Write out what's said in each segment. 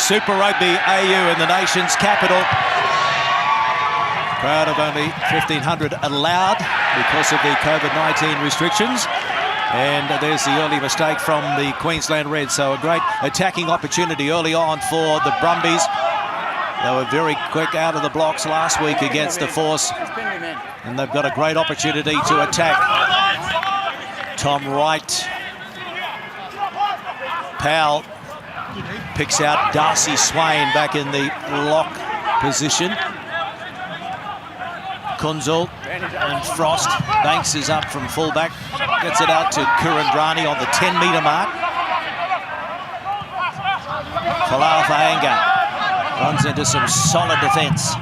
Super Rugby AU in the nation's capital. Crowd of only 1,500 allowed because of the COVID-19 restrictions. And there's the early mistake from the Queensland Reds. So a great attacking opportunity early on for the Brumbies. They were very quick out of the blocks last week against the Force. And they've got a great opportunity to attack. Tom Wright. Powell picks out Darcy Swain back in the lock position. Kunzel and Frost. Banks is up from fullback. Gets it out to Kurandrani on the 10-metre mark. Falafanga runs into some solid defence.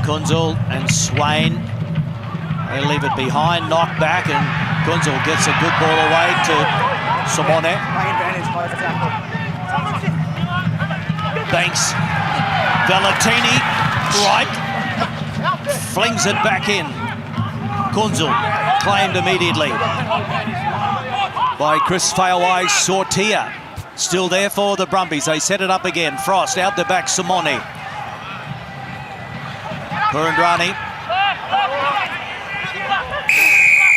Kunzel and Swain. They leave it behind, knock back, and Kunzel gets a good ball away to Simone. Banks. Valentini, right, flings it back in. Kunzel claimed immediately by Chris Fairwise. Sortia still there for the Brumbies. They set it up again. Frost out the back, Simone. Kurandrani.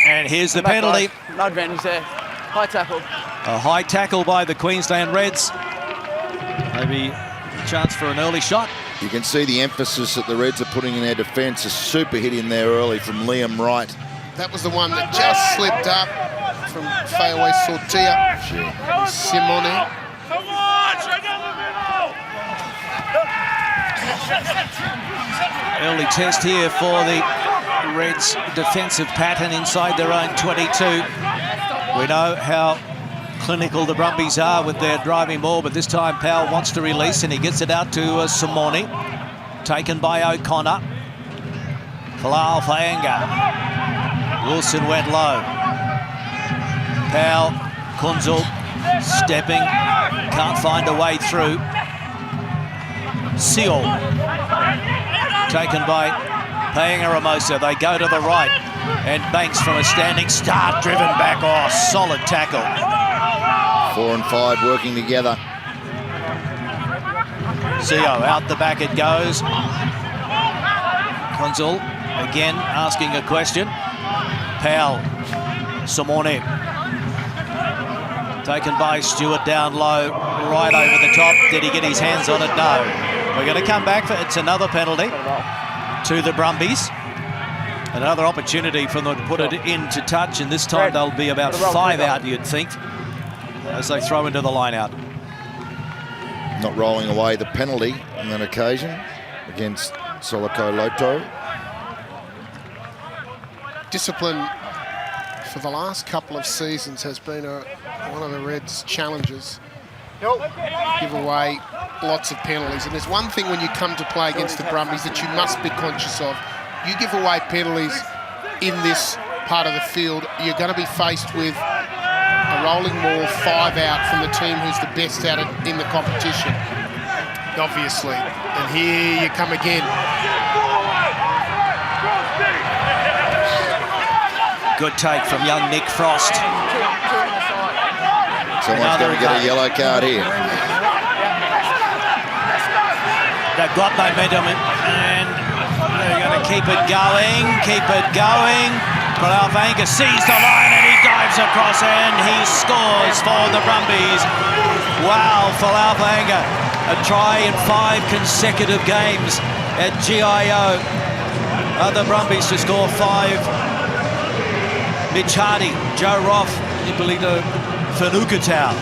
And here's the penalty. No advantage there. High tackle. A high tackle by the Queensland Reds. Maybe a chance for an early shot. You can see the emphasis that the Reds are putting in their defence. A super hit in there early from Liam Wright. That was the one that just slipped up from Fairway Sortia. Simone. Early test here for the Reds' defensive pattern inside their own 22. We know how clinical the Brumbies are with their driving ball, but this time Powell wants to release and he gets it out to Simone. Taken by O'Connor. Falal Faenga. Wilson went low. Powell, Kunzel, stepping, can't find a way through. Seal. Taken by Paenga-Ramosa. They go to the right. And Banks from a standing start, driven back. Oh, solid tackle. 4 and 5 working together. Zio out the back it goes. Kunzel again asking a question. Powell, Simone. Taken by Stewart down low, right over the top. Did he get his hands on it? No. We're going to come back for it's another penalty to the Brumbies. Another opportunity for them to put it into touch, and this time they'll be about 5 out, you'd think, as they throw into the line out. Not rolling away the penalty on that occasion against Soloko Loto. Discipline for the last couple of seasons has been one of the Reds' challenges. Give away lots of penalties. And there's one thing when you come to play against the Brumbies that you must be conscious of. You give away penalties in this part of the field, you're going to be faced with a rolling ball 5 out from the team who's the best at it in the competition, obviously. And here you come again. Good take from young Nick Frost. Someone's going to get a yellow card here. They've got momentum and they're going to keep it going, Falafanga sees the line and he dives across and he scores for the Brumbies. Wow, Falafanga, a try in 5 consecutive games at GIO. The Brumbies to score 5. Mitch Hardy, Joe Roth, Ippolito Fanukatau.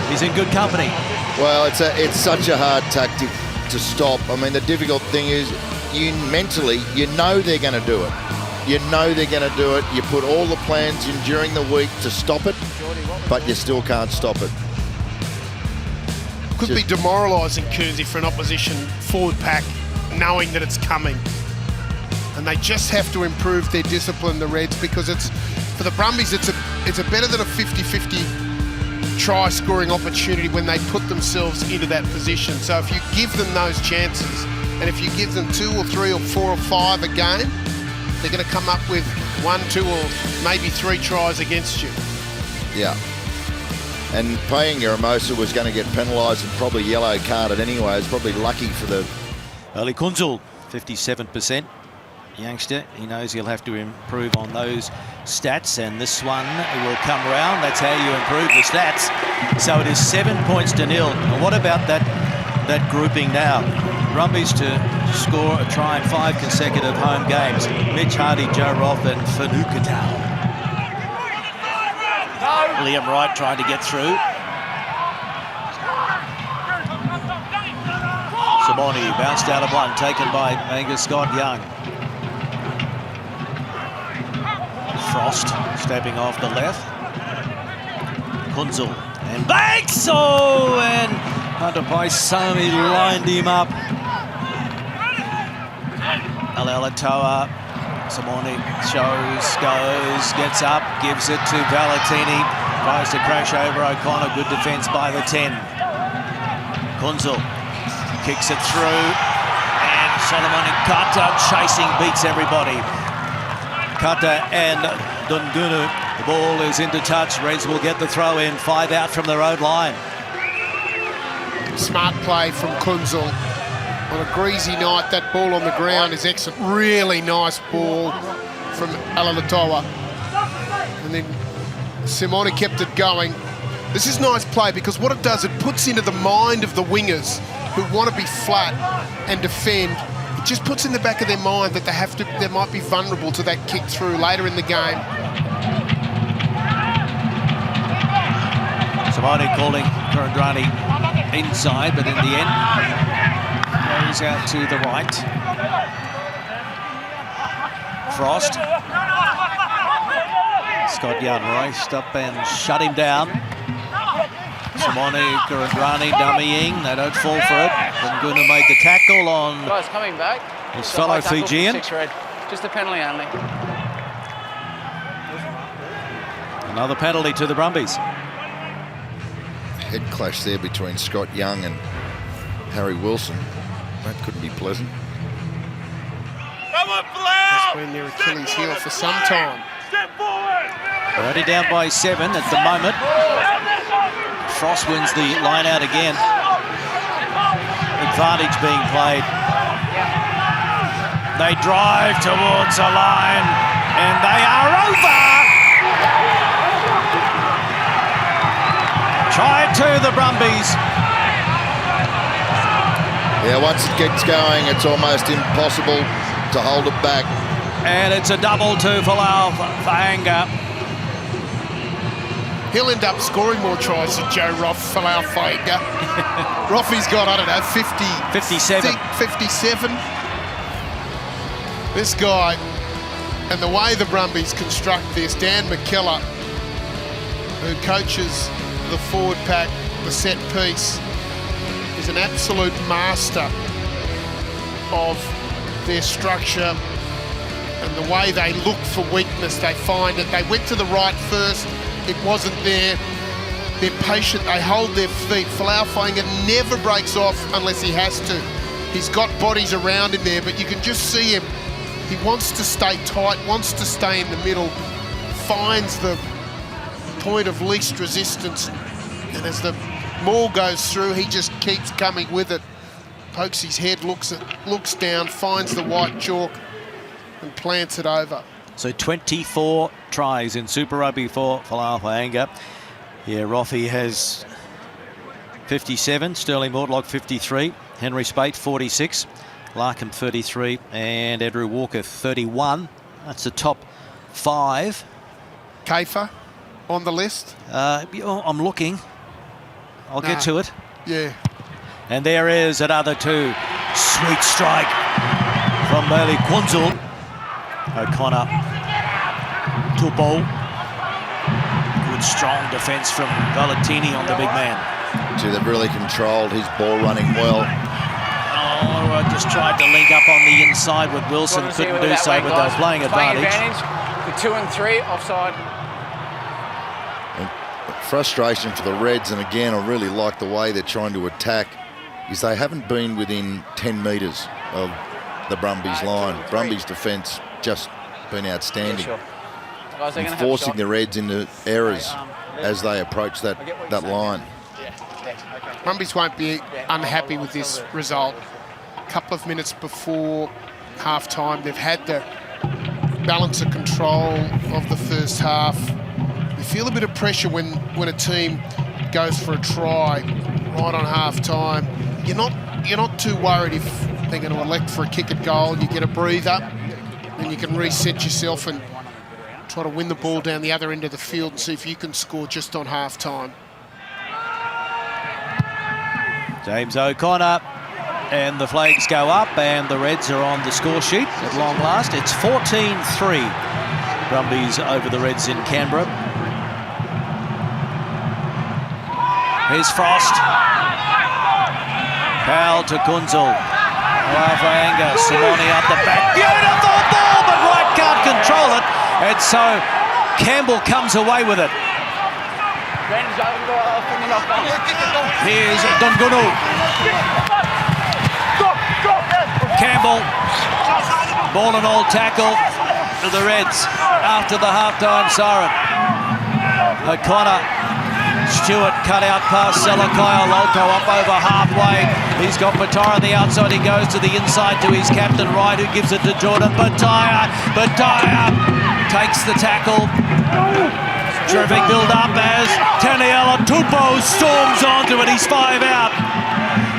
He's in good company. Well, it's such a hard tactic to stop. I mean, the difficult thing is you mentally, you know they're going to do it. You know they're going to do it. You put all the plans in during the week to stop it, but you still can't stop it. Could be demoralising, Kearnsey, for an opposition forward pack, knowing that it's coming. And they just have to improve their discipline, the Reds, because it's for the Brumbies, it's a better than a 50-50 try-scoring opportunity when they put themselves into that position. So if you give them those chances, and if you give them 2 or 3 or 4 or 5 a game, they're going to come up with 1, 2 or maybe 3 tries against you. Yeah. And Hermosa was going to get penalised and probably yellow carded anyway. It's probably lucky for the... Ali Kunzul, 57%. Youngster, he knows he'll have to improve on those stats, and this one will come round. That's how you improve the stats. So it is 7 points to 0. And what about that grouping now? Brumbies to score a try in 5 consecutive home games. Mitch Hardy, Joe Roth and Fanukatau. Liam Wright trying to get through. Simoni bounced out of one, taken by Angus Scott Young. Frost stepping off the left. Kunzul and Banks. Oh, and Hunter Paisami lined him up. Alatoa. Simoni goes, gets up, gives it to Valentini. Tries to crash over O'Connor. Good defence by the 10. Kunzul kicks it through, and Solomon Kata chasing, beats everybody. Kata and Dungunu. The ball is into touch. Reds will get the throw in. 5 out from their own line. Smart play from Kunzul. On a greasy night, that ball on the ground is excellent. Really nice ball from Alatoa. And then Simoni kept it going. This is nice play because what it does, it puts into the mind of the wingers who want to be flat and defend. It just puts in the back of their mind that they might be vulnerable to that kick through later in the game. Simoni calling Kurandrani inside, but in the end goes out to the right. Frost. Scott Young raced up and shut him down. Simoni Kurandrani dummying. They don't fall for it. Ngunu made the tackle on Guys, coming back. his fellow Fijian. Just a penalty only. Another penalty to the Brumbies. Head clash there between Scott Young and Harry Wilson. That couldn't be pleasant. That's been their Achilles heel for some time. Already down by 7 at the moment. Frost wins the line out again. Advantage being played. They drive towards the line, and they are over. Try to the Brumbies. Yeah, once it gets going, it's almost impossible to hold it back. And it's a double to Folau Fainga. He'll end up scoring more tries than Joe Roth, Folau Fainga. Roffy's got, I don't know, 57. 57. This guy, and the way the Brumbies construct this, Dan McKellar, who coaches the forward pack, the set piece, is an absolute master of their structure and the way they look for weakness. They find it. They went to the right first. It wasn't there. They're patient. They hold their feet. Folau Fainga never breaks off unless he has to. He's got bodies around him there, but you can just see him. He wants to stay tight, wants to stay in the middle, finds the point of least resistance, and as the maul goes through, he just keeps coming with it. Pokes his head, looks down, finds the white chalk and plants it over. So 24 tries in Super Rugby for Folau Fainga. Yeah, Roffey has 57, Sterling Mortlock 53, Henry Spate 46, Larkham 33, and Andrew Walker 31. That's the top 5. Kafer on the list? I'm looking. I'll get to it. Yeah. And there is another 2. Sweet strike from Ali Kunzul. O'Connor. Tupo. Good strong defence from Valentini on the big man. Gee, they've really controlled his ball running well. Oh, just tried to link up on the inside with Wilson. Couldn't do so, but they were playing advantage. The 2 and 3 offside. Frustration for the Reds, and again, I really like the way they're trying to attack, is they haven't been within 10 metres of the Brumbies line. Brumbies defence just been outstanding. Yeah, sure. Guys, and forcing the Reds into errors. as they approach that line. Brumbies won't be unhappy with this result. A couple of minutes before half-time, they've had the balance of control of the first half. You feel a bit of pressure when a team goes for a try right on half-time. You're not too worried if they're going to elect for a kick at goal. You get a breather, then you can reset yourself and try to win the ball down the other end of the field and see if you can score just on half-time. James O'Connor, and the flags go up, and the Reds are on the score sheet at long last. It's 14-3, Brumbies over the Reds in Canberra. Here's Frost. Powell to Kunzel. Lafayette, Simone up the back. Beautiful ball, but Wright can't control it. And so Campbell comes away with it. Here's Dungunu. Campbell, ball and all tackle to the Reds after the half-time siren. O'Connor, Stewart cut out past Salakai Loto up over halfway. He's got Pattaya on the outside. He goes to the inside to his captain Wright, who gives it to Jordan Pattaya. Pattaya takes the tackle. Terrific build-up as Taniela Tupou storms onto it. He's 5 out.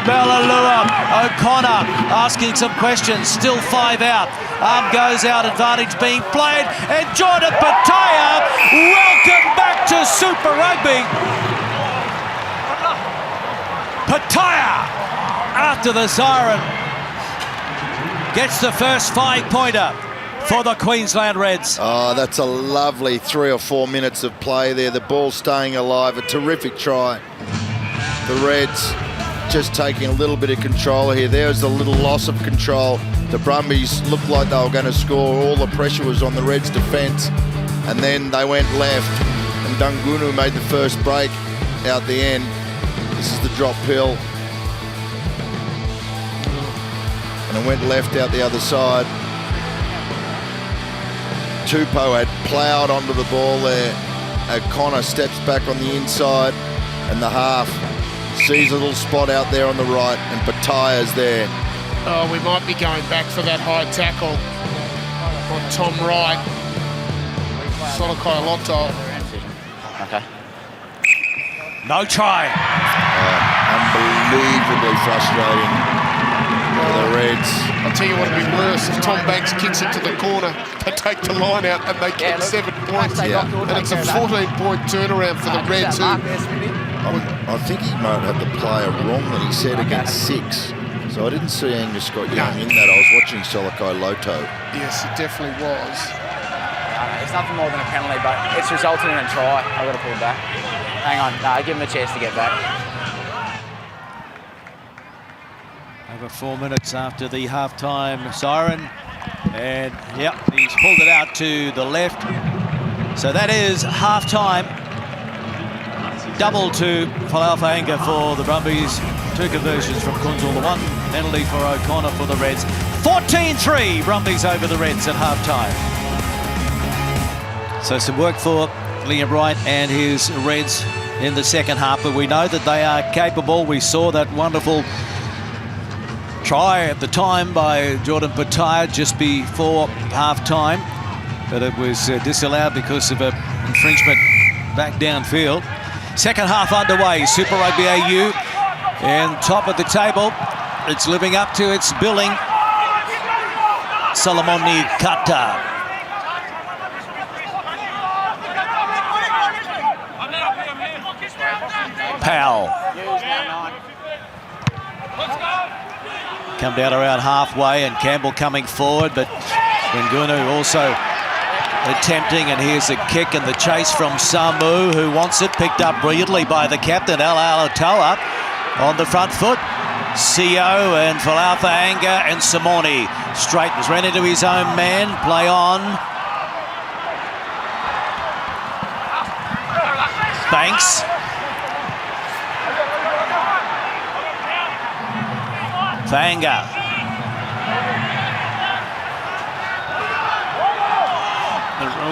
Balalua, O'Connor asking some questions, still 5 out. Arm goes out, advantage being played, and Jordan Pattaya, welcome back to Super Rugby. Pattaya, after the siren, gets the first 5-pointer for the Queensland Reds. Oh, that's a lovely 3 or 4 minutes of play there. The ball staying alive, a terrific try. The Reds just taking a little bit of control here. There's a little loss of control. The Brumbies looked like they were going to score. All the pressure was on the Reds' defence. And then they went left, and Dungunu made the first break out the end. This is the drop pill. And it went left out the other side. Tupou had ploughed onto the ball there. O'Connor steps back on the inside, and the half sees a little spot out there on the right, and Pattaya's there. Oh, we might be going back for that high tackle on Tom Wright. Salakai Loto. Okay. No try. Unbelievably frustrating for the Reds. I'll tell you what would be worse if Tom Banks kicks it to the corner, they take the line out and they get 7 points. Yeah. And it's a 14-point turnaround for the Reds, who I think he might have the player wrong that he said against 6. So I didn't see Angus Scott Young in that. I was watching Salakai Loto. yes, it definitely was. It's nothing more than a penalty, but it's resulted in a try. I've got to pull it back. Hang on. No, give him a chance to get back. Over 4 minutes after the half-time siren. And, yep, he's pulled it out to the left. So that is half-time. Double to Falafanga for the Brumbies. 2 conversions from Kunzel. The 1 penalty for O'Connor for the Reds. 14-3 Brumbies over the Reds at half-time. So some work for Liam Wright and his Reds in the second half, but we know that they are capable. We saw that wonderful try at the time by Jordan Pattaya just before half-time, but it was disallowed because of an infringement back downfield. Second half underway. Super Rugby AU and top of the table. It's living up to its billing. Solomoni Kata. Powell. Come down around halfway, and Campbell coming forward, but Dungunu also attempting, and here's a kick and the chase from Samu, who wants it, picked up brilliantly by the captain, Al Alatoa, on the front foot. CO and Falafanga and Simone straightens, ran into his own man, play on. Banks. Fanga.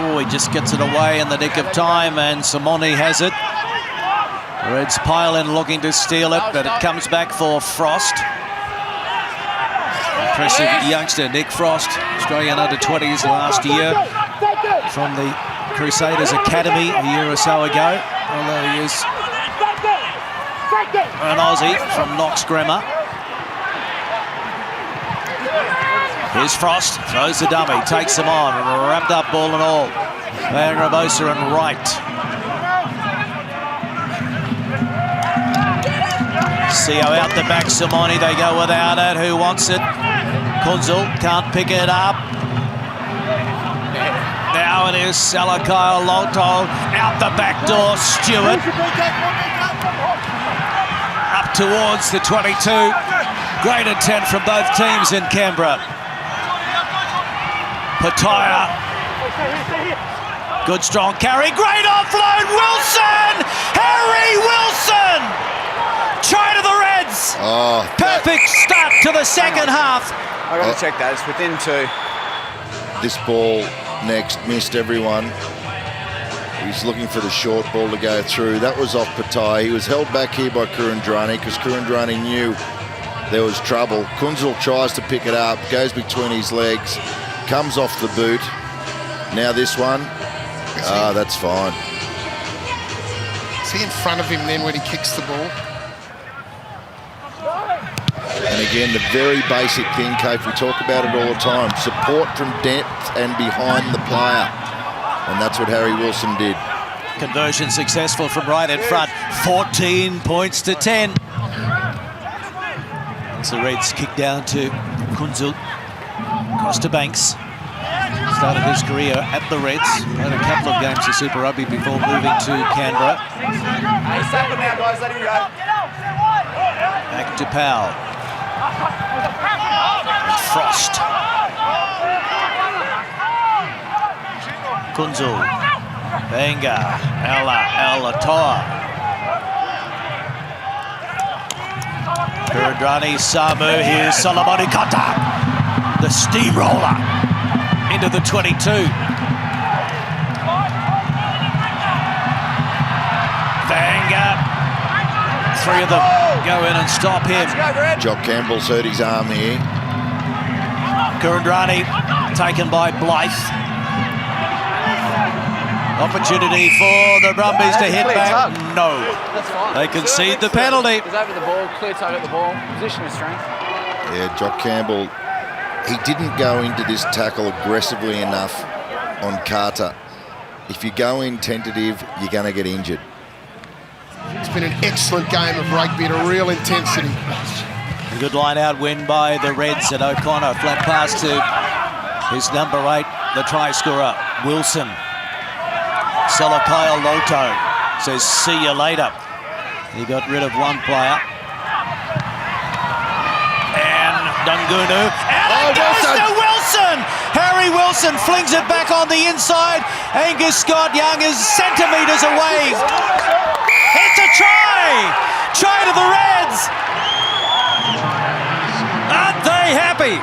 Oh, he just gets it away in the nick of time, and Simone has it. Reds pile in looking to steal it, but it comes back for Frost. Impressive youngster, Nick Frost, Australian under-20s last year from the Crusaders Academy a year or so ago, although he is an Aussie from Knox Grammar. Here's Frost, throws the dummy, takes them on, wrapped up ball and all. Van Rabosa and Wright. Sio out the back, Simone, they go without it. Who wants it? Kunzel can't pick it up. Now it is Salakai Longtol out the back door. Stewart up towards the 22. Great intent from both teams in Canberra. Pataya. Good strong carry. Great offload. Wilson! Harry Wilson! Try to the Reds. Oh, perfect start to the second half. I got to check that. It's within 2. This ball next missed everyone. He's looking for the short ball to go through. That was off Patai. He was held back here by Kurandrani because Kurandrani knew there was trouble. Kunzel tries to pick it up, goes between his legs, comes off the boot. Now this one. That's fine. Is he in front of him then when he kicks the ball? And again, the very basic thing, Kate, we talk about it all the time. Support from depth and behind the player. And that's what Harry Wilson did. Conversion successful from right in front. 14 points to 10. It's the Reds kick down to Kunzel. Across to Banks. Started his career at the Reds. Played a couple of games of Super Rugby before moving to Canberra. Hey, stop it now, guys. Let him go. Back to Powell. And Frost. Kunzel. Benga. Alatoa. Kurandrani, Samu. Here's Solomoni Kota. The steamroller into the 22. Benga. 3 of them go in and stop him. Jock Campbell's hurt his arm here. Kurandrani taken by Blythe. Opportunity for the Brumbies to hit back. No. That's fine. They concede the penalty. He's over the ball, clear tug at the ball, position of strength. Yeah, Jock Campbell, he didn't go into this tackle aggressively enough on Carter. If you go in tentative, you're going to get injured. It's been an excellent game of rugby at a real intensity. A good line-out win by the Reds, and O'Connor flat pass to his number 8, the try scorer, Wilson. Salakai Loto says, see you later. He got rid of one player. And Dungunu. And it goes to Wilson! Harry Wilson flings it back on the inside. Angus Scott Young is centimetres away. It's a try! Try to the Reds! Aren't they happy?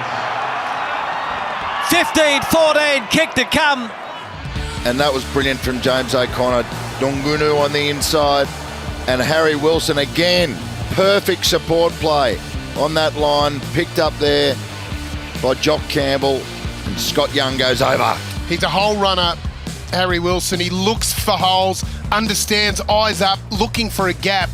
15-14, kick to come. And that was brilliant from James O'Connor. Dungunu on the inside. And Harry Wilson again. Perfect support play on that line. Picked up there by Jock Campbell. And Scott Young goes over. He's a hole runner, Harry Wilson. He looks for holes, understands, eyes up, looking for a gap,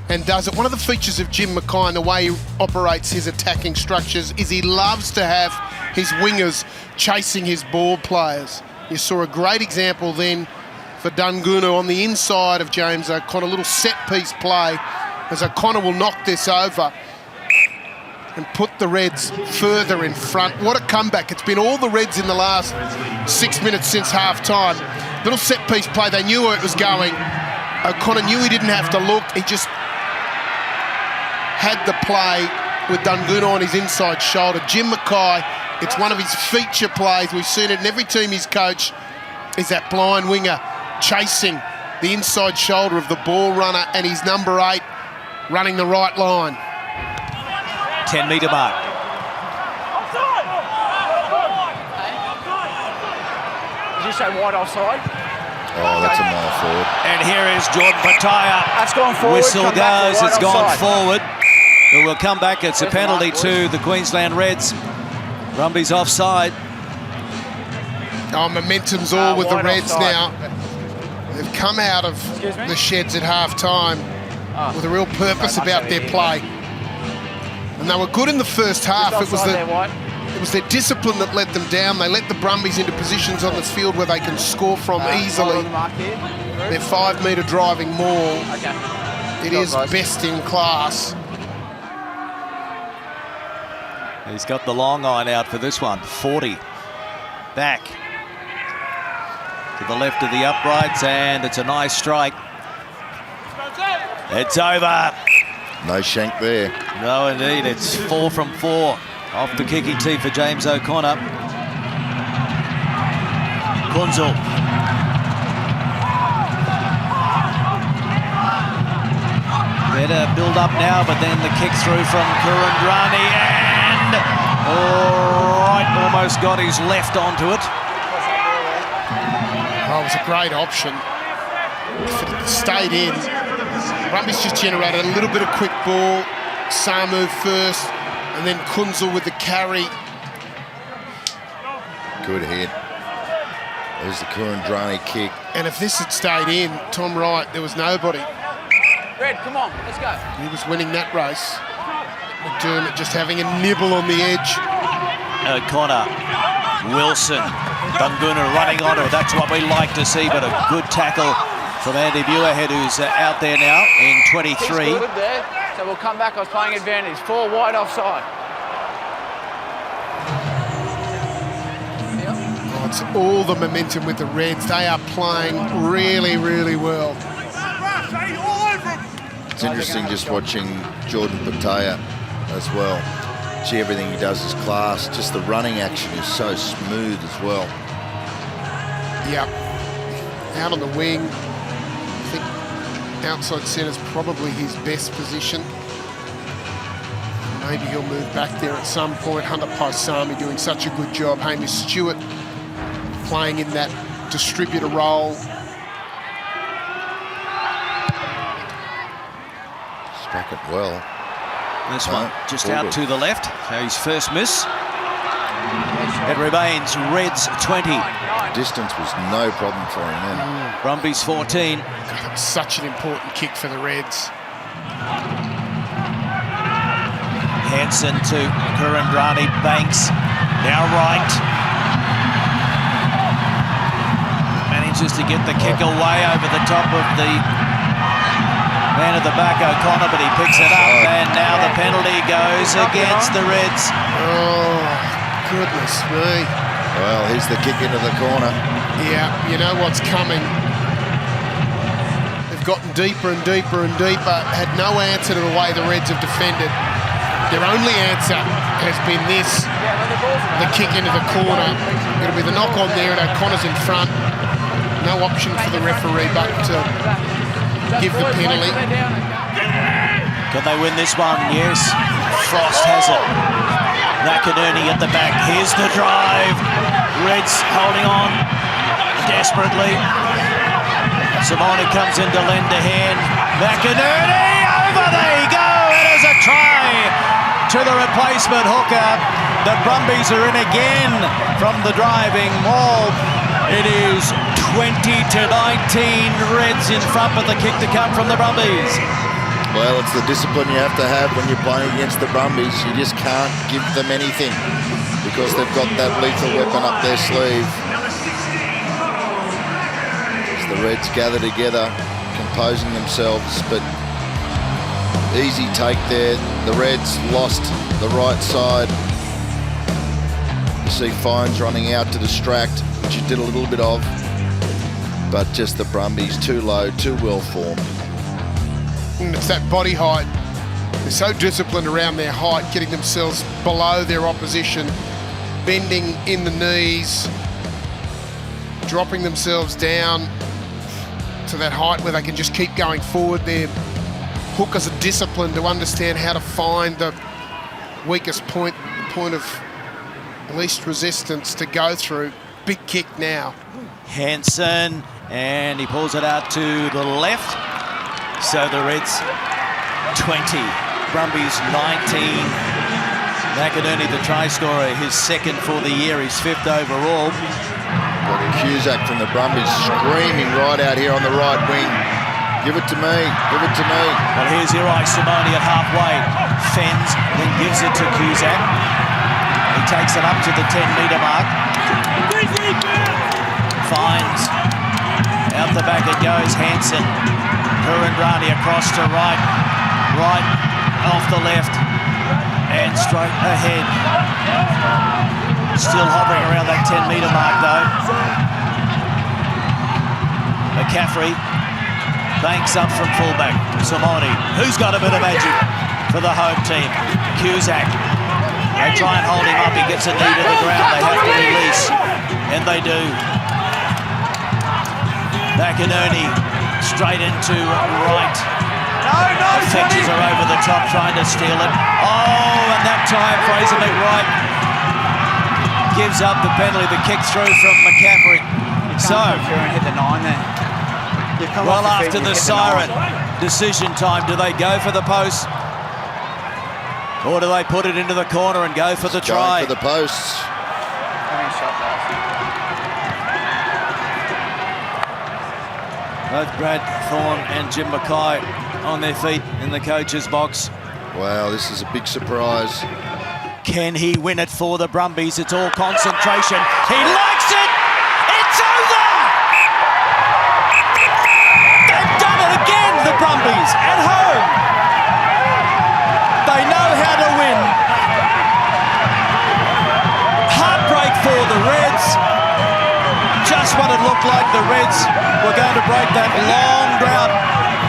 and does it. One of the features of Jim Mackay and the way he operates his attacking structures is he loves to have his wingers chasing his ball players. You saw a great example then for Dungunu on the inside of James O'Connor. A little set-piece play as O'Connor will knock this over and put the Reds further in front. What a comeback. It's been all the Reds in the last 6 minutes since half-time. Little set-piece play. They knew where it was going. O'Connor knew he didn't have to look. He just had the play with Dungunu on his inside shoulder. Jim Mackay, it's one of his feature plays. We've seen it in every team he's coached, is that blind winger chasing the inside shoulder of the ball runner, and he's number 8 running the right line. 10-metre mark. Did you say wide offside? Oh, that's a mile forward. And here is Jordan Pataya. That's gone forward. Whistle come back goes, for wide it's gone offside. forward. It will come back, it's a There's the penalty mark, to the Queensland Reds. Brumbies offside. Oh, momentum's all with the wide Reds offside. now. They've come out of Excuse me? the sheds at half-time with a real purpose Sorry, about much their over play. And they were good in the first half. Just offside there, White. It was their discipline that let them down. They let the Brumbies into positions on this field where they can score from Hold easily. on the mark here. Their 5-metre driving maul, Okay. it Go, is guys. best in class. He's got the long iron out for this one. 40. Back. To the left of the uprights, and it's a nice strike. It's over. No shank there. No, indeed. It's 4 from 4. Off the kicking tee for James O'Connor. Kunzel. Better build up now, but then the kick through from Kurandrani, and almost got his left onto it. Oh, it was a great option. If it had stayed in, Brumbies just generated a little bit of quick ball. Samu first, and then Kunzel with the carry. Good hit. There's the Kurandrani kick. And if this had stayed in, Tom Wright, there was nobody. Red, come on, let's go. He was winning that race. McDermott just having a nibble on the edge. O'Connor, Wilson, Banguna running onto it. That's what we like to see, but a good tackle from Andy Muirhead, who's out there now in 23. He's good there, so we'll come back. I was playing advantage. 4 wide offside. Oh, it's all the momentum with the Reds. They are playing really, really well. It's interesting just watching Jordan Pataya as well. Gee, everything he does is class. Just the running action is so smooth as well. Yeah. Out on the wing. I think outside centre's probably his best position. Maybe he'll move back there at some point. Hunter Paisami doing such a good job. Hamish Stewart playing in that distributor role. Struck it well. This No, one just forward. out to the left. So his first miss. It remains Reds 20, Distance was no problem for him then. Brumbies 14. God, that was such an important kick for the Reds. Hanson to Kurandrani, Banks, now right. Manages to get the kick away over the top of the man at the back, O'Connor, but he picks it up, and now the penalty goes against the Reds. Oh, goodness me. Well, here's the kick into the corner. Yeah, you know what's coming. They've gotten deeper and deeper and deeper, had no answer to the way the Reds have defended. Their only answer has been this, the kick into the corner. It'll be the knock on there, and O'Connor's in front. No option for the referee but to give the penalty. Can they win this one? Yes. Frost has it. McInerney at the back. Here's the drive. Reds holding on desperately. Simona comes in to lend a hand. McInerney, over they go. It is a try to the replacement hooker. The Brumbies are in again from the driving maul. It is 20-19. Reds in front, but the kick to come from the Brumbies. Well, it's the discipline you have to have when you're playing against the Brumbies. You just can't give them anything because they've got that lethal weapon up their sleeve. As the Reds gather together, composing themselves, but easy take there. The Reds lost the right side. You see Fines running out to distract, which he did a little bit of, but just the Brumbies too low, too well formed. And it's that body height. They're so disciplined around their height, getting themselves below their opposition, bending in the knees, dropping themselves down to that height where they can just keep going forward. Their hookers are disciplined to understand how to find the weakest point, the point of least resistance to go through. Big kick now. Hansen, and he pulls it out to the left. So the Reds 20, Brumbies 19. McInerney, the try scorer, his second for the year, his fifth overall. Got Cusack from the Brumbies screaming right out here on the right wing. Give it to me, give it to me. Well, here's Irai Simoni at halfway. Fens, then gives it to Cusack. He takes it up to the 10-metre mark. Finds. Out the back it goes, Hansen. Purandrani across to right. Right off the left. And straight ahead. Still hovering around that 10-metre mark though. McCaffrey banks up from fullback. Simoni, who's got a bit of magic for the home team. Cusack. They try and hold him up. He gets a knee to the ground. They have to release. And they do. McInerney straight into right. The Fetchers are over the top trying to steal it. Oh, and that time Fraser McWright gives up the penalty. The kick through from McCaffrey. So, hit the 9 there. well, after the siren, decision time. Do they go for the post? Or do they put it into the corner and go for the try? Going for the posts. Both Brad Thorne and Jim Mackay on their feet in the coach's box. Wow, this is a big surprise. Can he win it for the Brumbies? It's all concentration. He likes it! It's over! They've done it again, the Brumbies, at home. They know how to win. Heartbreak for the Reds. Just what it looked like the Reds were going to break that long drought